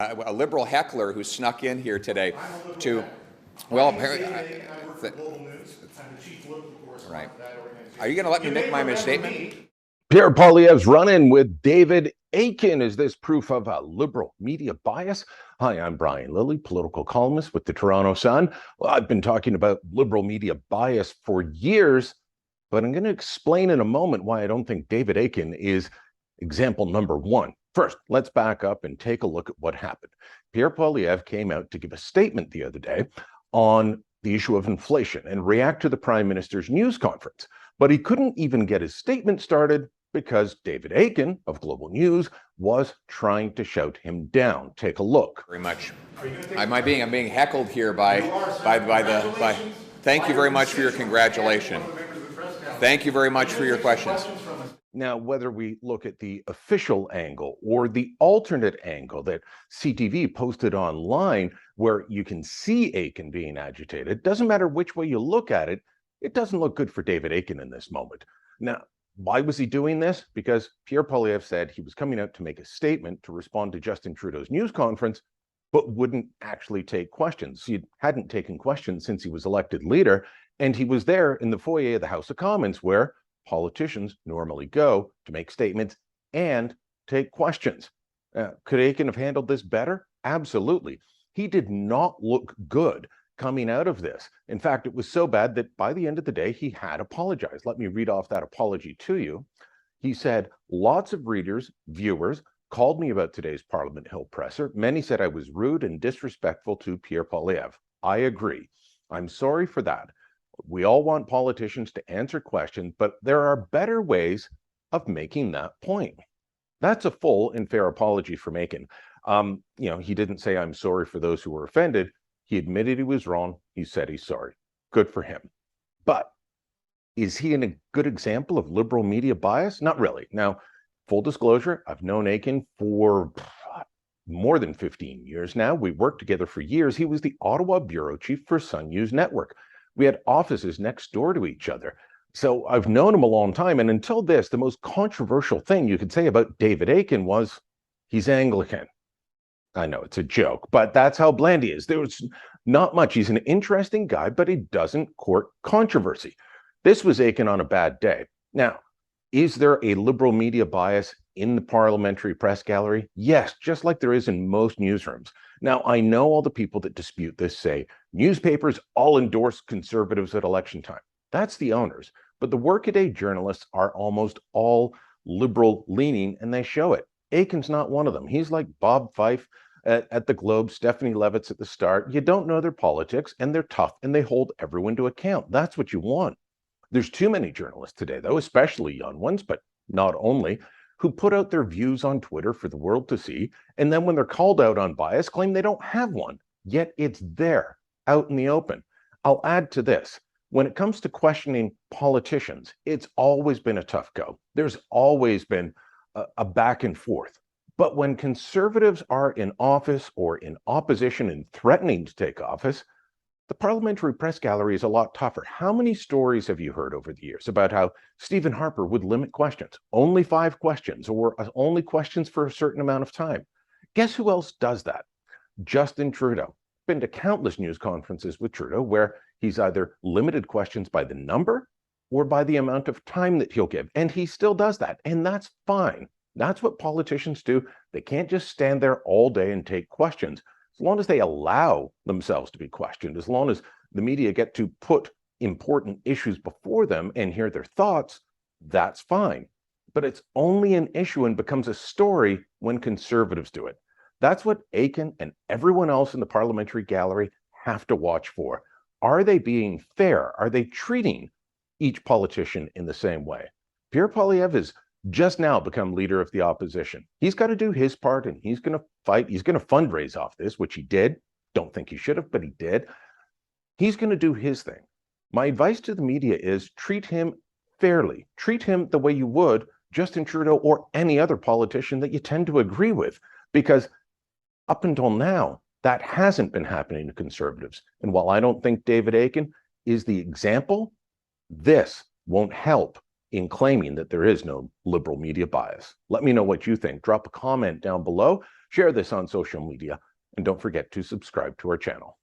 a liberal heckler who snuck in here today to, well, apparently, right. Are you going to let me make my misstatement? Pierre Poilievre's run-in with David Akin. Is this proof of a liberal media bias? Hi, I'm Brian Lilley, political columnist with the Toronto Sun. Well, I've been talking about liberal media bias for years, but I'm going to explain in a moment why I don't think David Akin is example number one. First, let's back up and take a look at what happened. Pierre Poilievre came out to give a statement the other day on the issue of inflation and react to the Prime Minister's news conference. But he couldn't even get his statement started because David Akin of Global News was trying to shout him down. Take a look. Very much. I'm being heckled here by. Thank you very much for your congratulations. Thank you very much for your questions. Now, whether we look at the official angle or the alternate angle that CTV posted online, where you can see Akin being agitated, doesn't matter which way you look at it, it doesn't look good for David Akin in this moment. Now, why was he doing this? Because Pierre Poilievre said he was coming out to make a statement to respond to Justin Trudeau's news conference, but wouldn't actually take questions. He hadn't taken questions since he was elected leader, and he was there in the foyer of the House of Commons where politicians normally go to make statements and take questions. Could Akin have handled this better? Absolutely. He did not look good coming out of this. In fact, it was so bad that by the end of the day, he had apologized. Let me read off that apology to you. He said, lots of readers, viewers, called me about today's Parliament Hill presser. Many said I was rude and disrespectful to Pierre Poilievre. I agree. I'm sorry for that. We all want politicians to answer questions, but there are better ways of making that point. That's a full and fair apology from Akin. He didn't say, I'm sorry for those who were offended. He admitted he was wrong. He said he's sorry. Good for him. But is he a good example of liberal media bias? Not really. Now, full disclosure, I've known Akin for more than 15 years now. We worked together for years. He was the Ottawa bureau chief for Sun News Network. We had offices next door to each other. So I've known him a long time. And until this, the most controversial thing you could say about David Akin was he's Anglican. I know it's a joke, but that's how bland he is. There was not much. He's an interesting guy, but he doesn't court controversy. This was Akin on a bad day. Now, is there a liberal media bias in the parliamentary press gallery? Yes, just like there is in most newsrooms. Now, I know all the people that dispute this say newspapers all endorse conservatives at election time. That's the owners. But the workaday journalists are almost all liberal leaning, and they show it. Akin's not one of them. He's like Bob Fife at the Globe, Stephanie Levitz at the Start. You don't know their politics, and they're tough, and they hold everyone to account. That's what you want. There's too many journalists today, though, especially young ones, but not only, who put out their views on Twitter for the world to see, and then when they're called out on bias, claim they don't have one, yet it's there, out in the open. I'll add to this. When it comes to questioning politicians, it's always been a tough go. There's always been a back and forth. But when conservatives are in office or in opposition and threatening to take office, the parliamentary press gallery is a lot tougher. How many stories have you heard over the years about how Stephen Harper would limit questions, only 5 questions, or only questions for a certain amount of time? Guess who else does that? Justin Trudeau. Been to countless news conferences with Trudeau where he's either limited questions by the number or by the amount of time that he'll give. And he still does that. And that's fine. That's what politicians do. They can't just stand there all day and take questions. As long as they allow themselves to be questioned, as long as the media get to put important issues before them and hear their thoughts, that's fine. But it's only an issue and becomes a story when conservatives do it. That's what Akin and everyone else in the parliamentary gallery have to watch for. Are they being fair? Are they treating each politician in the same way? Pierre Poilievre has just now become leader of the opposition. He's got to do his part, and he's going to fight. He's going to fundraise off this, which he did. Don't think he should have, but he did. He's going to do his thing. My advice to the media is treat him fairly. Treat him the way you would Justin Trudeau or any other politician that you tend to agree with, because up until now, that hasn't been happening to conservatives. And while I don't think David Akin is the example, this won't help in claiming that there is no liberal media bias. Let me know what you think. Drop a comment down below, share this on social media, and don't forget to subscribe to our channel.